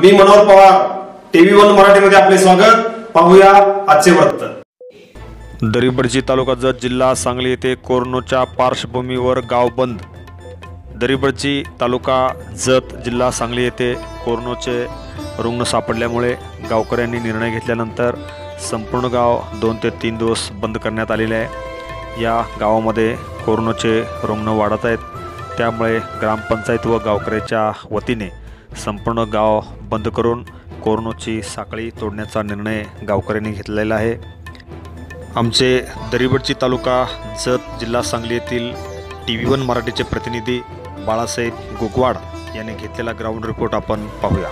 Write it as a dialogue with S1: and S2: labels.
S1: मी Manohar Pawar, TV one मराठीमध्ये आपले स्वागत। पाहूया आजचे वृत्त।
S2: दरिबडची तालुका जत जिल्हा सांगली येथे कोरोनाच्या पार्श्वभूमीवर गाव बंद। दरिबडची तालुका जत जिल्हा सांगली येथे कोरोनाचे रुग्ण सापडल्यामुळे गावकऱ्यांनी निर्णय घेतल्यानंतर संपूर्ण गाव 2 ते 3 दिवस बंद करण्यात आलेले आहे। या गावामध्ये कोरोनाचे रुग्ण वाढत आहेत, त्यामुळे ग्रामपंचायत व गावकऱ्याच्या वतीने संपूर्ण गाव बंद करून कोरोनाची साखळी तोडण्याचा निर्णय गावकऱ्यांनी घेतलेला आहे। आमचे दरिबडची तालुका जत जिल्हा सांगली येथील टीव्ही वन मराठीचे प्रतिनिधी बाळासाहेब गुगवाड यांनी घेतलेला ग्राउंड रिपोर्ट आपण पाहूया।